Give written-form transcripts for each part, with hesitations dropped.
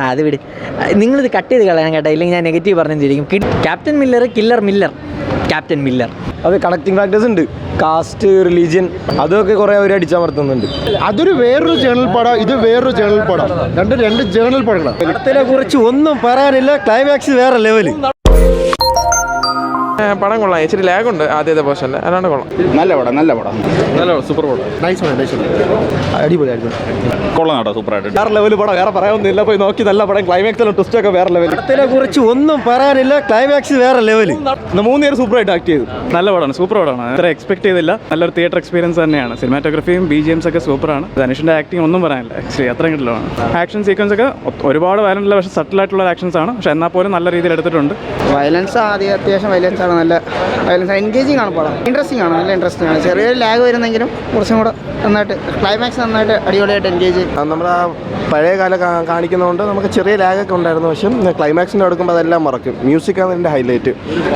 അത് വിട്, നിങ്ങളിത് കട്ട് ചെയ്ത് കളയാൻ കേട്ടോ, ഇല്ലെങ്കിൽ ഞാൻ നെഗറ്റീവ് പറഞ്ഞിരിക്കും. Captain Miller, killer Miller, captain Miller. അത് കണക്റ്റിംഗ് ഫാക്ടേഴ്സ് ഉണ്ട്, കാസ്റ്റ്, റിലീജിയൻ, അതൊക്കെ കുറേ അവർ അടിച്ചമർത്തുന്നുണ്ട്. അതൊരു വേറൊരു ജേണൽ പടം, ഇത് വേറൊരു ജേണൽ പടം, രണ്ട് ജേണൽ പടങ്ങളാണ്. പടത്തിനെ കുറിച്ച് ഒന്നും പറയാനില്ല, ക്ലൈമാക്സ് വേറെ ലെവല്. പടം കൊള്ളാം, ഇച്ചിരി ലാഗുണ്ട് ആദ്യത്തെ പോർഷനിൽ, അല്ലാണ്ട് കൊള്ളാം. നല്ല പടം സൂപ്പർ പടം, നൈസ് അടിപൊളി കൊള്ളാം കേട്ടോ, സൂപ്പറായിട്ട്. വേറെ ലെവല് പടം, വേറെ പറയാനൊന്നുമില്ല, പോയി നോക്കി. നല്ല പടം, ക്ലൈമാക്സിലും ട്വിസ്റ്റ് ഒക്കെ വേറെ ലെവൽ. പടത്തിനെ കുറിച്ച് ഒന്നും പറയാനില്ല, ക്ലൈമാക്സ് വേറെ ലെവല്. 3 പേര് സൂപ്പറായിട്ട് ആക്ട് ചെയ്തു. നല്ല പടമാണ്, സൂപ്പർ പടമാണ്. അത്ര എക്സ്പെക്ട് ചെയ്തില്ല. നല്ലൊരു തിയേറ്റർ എക്സ്പീരിയൻസ് തന്നെയാണ്. സിനിമാറ്റോഗ്രഫിയും BGMs ഒക്കെ സൂപ്പറാണ്. ധനുഷിന്റെ ആക്ടിങ് ഒന്നും പറയാനില്ല, ആക്ച്വലി അത്രയും കിട്ടലാണ്. ആക്ഷൻ സീക്വൻസ് ഒക്കെ ഒരുപാട് വയലന്റ് അല്ല, പക്ഷേ സട്ടിലായിട്ടുള്ള ആക്ഷൻസ് ആണ്. പക്ഷേ എന്നാൽ പോലും നല്ല രീതിയിൽ എടുത്തിട്ടുണ്ട്. വയലൻസ് അത്യാവശ്യം വയലൻസ് ആണ്, നല്ല വയലൻസ്, എൻഗേജിങ് ആണ് പടം, ഇൻട്രസ്റ്റിംഗ് ആണ്, നല്ല ഇൻട്രസ്റ്റിംഗ് ആണ്. ചെറിയൊരു ലാഗ് വരുന്നെങ്കിലും കുറച്ചും കൂടെ നന്നായിട്ട് ക്ലൈമാക്സ് നന്നായിട്ട് അടിപൊളിയായിട്ട് എൻഗേജ്. നമ്മൾ ആ പഴയ കാലം കാണിക്കുന്നതുകൊണ്ട് നമുക്ക് ചെറിയ ലാഗൊക്കെ ഉണ്ടായിരുന്നു, പക്ഷേ ക്ലൈമാക്സിൻ്റെ എടുക്കുമ്പോൾ അതെല്ലാം മറക്കും. മ്യൂസിക്കാണ് ഇതിൻ്റെ ഹൈലൈറ്റ്.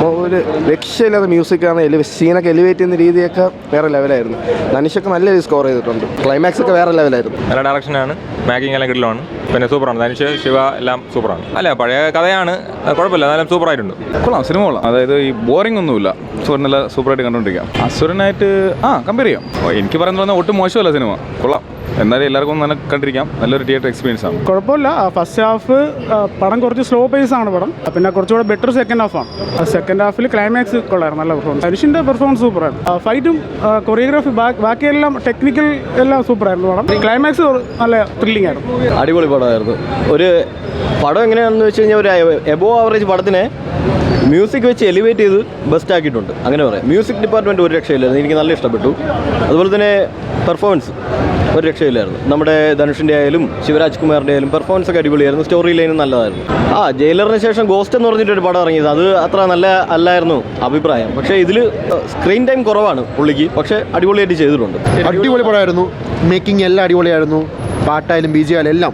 ഒരു രക്ഷയില്ലാത്ത മ്യൂസിക്കാണ്, സീനൊക്കെ എലിവേറ്റ് ചെയ്യുന്ന രീതിയൊക്കെ വേറെ ലെവലായിരുന്നു. ധനുഷൊക്കെ നല്ല രീതിയിൽ സ്കോർ ചെയ്തിട്ടുണ്ട്. ക്ലൈമാക്സ് ഒക്കെ വേറെ ലെവലായിരുന്നു. നല്ല ഡയറക്ഷനാണ്, മേക്കിംഗ് എല്ലാം കിടലാണ്, പിന്നെ സൂപ്പറാണ്. ധനുഷ്, ശിവ എല്ലാം സൂപ്പറാണ്. അല്ല, പഴയ കഥയാണ്, കുഴപ്പമില്ല, എന്നാലും സൂപ്പറായിട്ടുണ്ട്. കൊള്ളാം, സിനിമ കൊള്ളാം. അതായത് ഈ ബോറിംഗ് ഒന്നുമില്ല, നല്ല സൂപ്പറായിട്ട് കണ്ടുകൊണ്ടിരിക്കാം. അസുരനായിട്ട് കമ്പയർ ചെയ്യാം. എനിക്ക് പറയുന്നത് ഒട്ടും മോശമല്ല സിനിമ, കൊള്ളാം. എന്നാലും എല്ലാവർക്കും നല്ല കണ്ടിരിക്കാം, നല്ലൊരു തിയേറ്റർ എക്സ്പീരിയൻസ് ആണ്. കുഴപ്പമില്ല. ഫസ്റ്റ് ഹാഫ് പടം കുറച്ച് സ്ലോ പേസ് ആണ് പടം, പിന്നെ കുറച്ചുകൂടെ ബെറ്റർ സെക്കൻഡ് ഹാഫാണ്. സെക്കൻഡ് ഹാഫിൽ ക്ലൈമാക്സ് കൊള്ളായിരുന്നു, നല്ല പെർഫോമൻസ്. ധനുഷിൻ്റെ പെർഫോമൻസ് സൂപ്പറായിരുന്നു. ഫൈറ്റും കൊറിയോഗ്രാഫി ബാക്കിയെല്ലാം ടെക്നിക്കൽ എല്ലാം സൂപ്പറായിരുന്നു പടം. ക്ലൈമാക്സ് നല്ല ത്രില്ലിംഗ് ആയിരുന്നു. അടിപൊളി പടമായിരുന്നു. ഒരു പടം എങ്ങനെയാണെന്ന് വെച്ച് കഴിഞ്ഞാൽ ഒരു എബോവ് ആവറേജ് പടത്തിനെ മ്യൂസിക് വെച്ച് എലിവേറ്റ് ചെയ്ത് ബെസ്റ്റ് ആക്കിയിട്ടുണ്ട്, അങ്ങനെ പറയാം. മ്യൂസിക് ഡിപ്പാർട്ട്മെൻറ്റ് ഒരു രക്ഷയില്ലായിരുന്നു, എനിക്ക് നല്ല ഇഷ്ടപ്പെട്ടു. അതുപോലെ തന്നെ പെർഫോമൻസ് ഒരു രക്ഷയില്ലായിരുന്നു. നമ്മുടെ ധനുഷിൻ്റെ ആയാലും ശിവരാജ് കുമാറിൻ്റെ ആയാലും പെർഫോമൻസ് ഒക്കെ അടിപൊളിയായിരുന്നു. സ്റ്റോറി ലൈനും നല്ലതായിരുന്നു. ജയിലറിന് ശേഷം ഗോസ്റ്റ് എന്ന് പറഞ്ഞിട്ടൊരു പടം ഇറങ്ങിയത്, അത് അത്ര നല്ല അല്ലായിരുന്നു അഭിപ്രായം. പക്ഷേ ഇതിൽ സ്ക്രീൻ ടൈം കുറവാണ് പുള്ളിക്ക്, പക്ഷേ അടിപൊളിയായിട്ട് ചെയ്തിട്ടുണ്ട്. അടിപൊളി പടമായിരുന്നു. മേക്കിംഗ് എല്ലാം അടിപൊളിയായിരുന്നു. പാട്ടായാലും BGM ആയാലും എല്ലാം.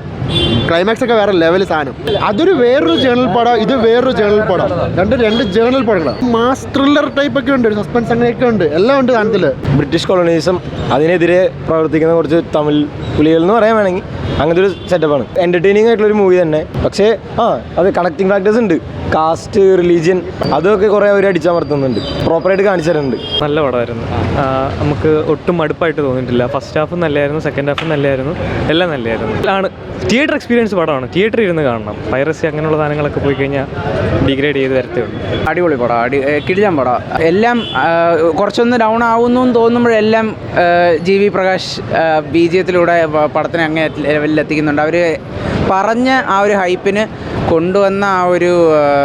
ക്ലൈമാക്സ് ഒക്കെ വേറെ ലെവൽ സാധനം. അതൊരു വേറൊരു ജേണൽ പടം, ഇത് വേറൊരു ജേണൽ പടം, രണ്ട് ജേണൽ പടങ്ങളാണ്. മാസ് ത്രില്ലർ ടൈപ്പ് ഒക്കെ ഉണ്ട്, സസ്പെൻസ് അങ്ങനെയൊക്കെ ഉണ്ട്, എല്ലാം ഉണ്ട് സാധനത്തിൽ. ബ്രിട്ടീഷ് കൊളോണിസം അതിനെതിരെ പ്രവർത്തിക്കുന്ന കുറച്ച് തമിഴ് പുലികൾ എന്ന് പറയാൻ വേണമെങ്കിൽ അങ്ങനത്തെ ഒരു സെറ്റപ്പാണ്. എൻ്റർടൈനിങ് ആയിട്ടുള്ളൊരു മൂവി തന്നെ. പക്ഷേ അത് കണക്റ്റിംഗ് ഫാക്ടേഴ്സ് ഉണ്ട്, കാസ്റ്റ്, റിലീജിയൻ, അതൊക്കെ കുറേ അവർ അടിച്ചമർത്തുന്നുണ്ട്, പ്രോപ്പറായിട്ട് കാണിച്ചു തരുന്നുണ്ട്. നല്ല പടമായിരുന്നു, നമുക്ക് ഒട്ടും മടുപ്പായിട്ട് തോന്നിയിട്ടില്ല. ഫസ്റ്റ് ഹാഫും നല്ലതായിരുന്നു, സെക്കൻഡ് ഹാഫും നല്ലതായിരുന്നു, എല്ലാം നല്ലതായിരുന്നു. ആണ് തിയേറ്റർ എക്സ്പീരിയൻസ് പടമാണ്, തിയേറ്ററിൽ ഇരുന്ന് കാണണം. പൈറസി അങ്ങനെയുള്ള സാധനങ്ങളൊക്കെ പോയി കഴിഞ്ഞാൽ ഡിഗ്രേഡ് ചെയ്ത് വരത്തേ ഉള്ളൂ. അടിപൊളി പടം, കിടിലൻ പടം. എല്ലാം കുറച്ചൊന്ന് ഡൗൺ ആവുന്നു തോന്നുമ്പോഴെല്ലാം GV പ്രകാശ് BGMത്തിലൂടെ പടത്തിനെ അങ്ങേ ലെവലിൽ എത്തിക്കുന്നുണ്ട്. അവർ പറഞ്ഞ ആ ഒരു ഹൈപ്പിന് കൊണ്ടുവന്ന ആ ഒരു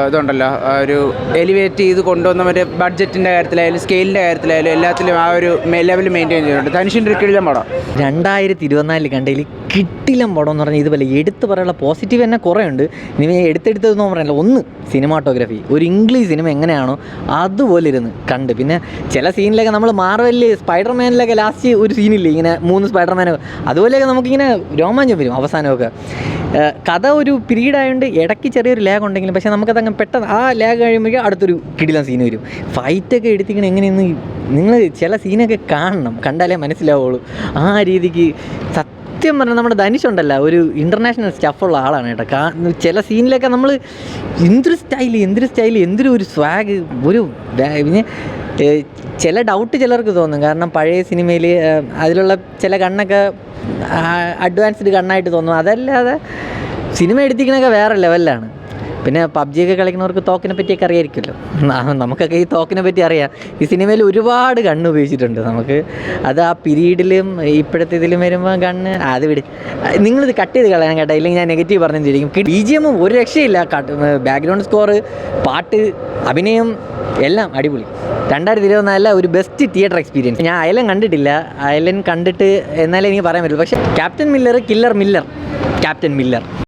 ഇതുണ്ടല്ലോ, ഒരു എലിവേറ്റ് ചെയ്ത് കൊണ്ടുവന്ന ഒരു ബഡ്ജറ്റിൻ്റെ കാര്യത്തിലായാലും സ്കെയിലിൻ്റെ കാര്യത്തിലായാലും എല്ലാത്തിലും ആ ഒരു ലെവൽ മെയിൻറ്റെയിൻ ചെയ്യുന്നുണ്ട്. ധനുഷിൻ്റെ ഒരു കിടിലൻ പടം. 2024 കണ്ടതിൽ കിട്ടിലം പടം എന്ന് പറഞ്ഞാൽ ഇതുപോലെ എടുത്ത് പറയാനുള്ള പോസിറ്റീവ് തന്നെ കുറേ ഉണ്ട്. ഇനി എടുത്തെടുത്തതെന്ന് പറയാനില്ല. ഒന്ന് സിനിമാറ്റോഗ്രഫി, ഒരു ഇംഗ്ലീഷ് സിനിമ എങ്ങനെയാണോ അതുപോലെ ഇരുന്ന് കണ്ട്. പിന്നെ ചില സീനിലൊക്കെ നമ്മൾ മാർവലിൽ സ്പൈഡർമാനിലൊക്കെ ലാസ്റ്റ് ഒരു സീനില്ലേ, ഇങ്ങനെ 3 സ്പൈഡർമാനൊക്കെ, അതുപോലെയൊക്കെ നമുക്കിങ്ങനെ രോമാഞ്ചം വരും അവസാനമൊക്കെ. കഥ ഒരു പീരീഡ് ആയതുകൊണ്ട് ഇടയ്ക്ക് ചെറിയൊരു ലാഗ് ഉണ്ടെങ്കിലും പക്ഷേ നമുക്കതങ്ങ് പെട്ടെന്ന് ആ ലാഗ് കഴിയുമ്പോഴേക്കും അടുത്തൊരു കിടിലൻ സീൻ വരും. ഫൈറ്റൊക്കെ എടുത്തിങ്ങനെ എങ്ങനെയെന്ന് നിങ്ങൾ ചില സീനൊക്കെ കാണണം, കണ്ടാലേ മനസ്സിലാവുള്ളൂ. ആ രീതിക്ക് സത്യം പറഞ്ഞാൽ നമ്മുടെ ധനുഷ് ഉണ്ടല്ല, ഒരു ഇൻ്റർനാഷണൽ സ്റ്റഫുള്ള ആളാണ് കേട്ടോ. ചില സീനിലൊക്കെ നമ്മൾ എന്തൊരു സ്റ്റൈൽ, എന്തൊരു ഒരു സ്വാഗ്, ഒരു പിന്നെ ചില ഡൗട്ട് ചിലർക്ക് തോന്നും. കാരണം പഴയ സിനിമയിൽ അതിലുള്ള ചില കണ്ണൊക്കെ അഡ്വാൻസ്ഡ് കണ്ണായിട്ട് തോന്നും. അതല്ലാതെ സിനിമ എടുത്തിക്കണൊക്കെ വേറെ ലെവലിലാണ്. പിന്നെ PUBG ഒക്കെ കളിക്കുന്നവർക്ക് തോക്കിനെ പറ്റിയൊക്കെ അറിയായിരിക്കുമല്ലോ. നമുക്കൊക്കെ ഈ തോക്കിനെ പറ്റി അറിയാം. ഈ സിനിമയിൽ ഒരുപാട് ഗണ്ണ് ഉപയോഗിച്ചിട്ടുണ്ട് നമുക്ക്. അത് ആ പീരീഡിലും ഇപ്പോഴത്തെ ഇതിലും വരുമ്പോൾ ഗണ്ണ് അത് വിട്, നിങ്ങളിത് കട്ട് ചെയ്ത് കളയാൻ കേട്ടോ, ഇല്ലെങ്കിൽ ഞാൻ നെഗറ്റീവ് പറഞ്ഞിരിക്കും. BGM ഒരു രക്ഷയില്ല, ബാക്ക്ഗ്രൗണ്ട് സ്കോർ, പാട്ട്, അഭിനയം എല്ലാം അടിപൊളി. 2024 ഒരു ബെസ്റ്റ് തിയേറ്റർ എക്സ്പീരിയൻസ്. ഞാൻ അയലൻ കണ്ടിട്ടില്ല, അയലൻ കണ്ടിട്ട് എന്നാലേ എനിക്ക് പറയാൻ പറ്റുള്ളൂ. പക്ഷേ captain Miller, killer Miller, captain Miller.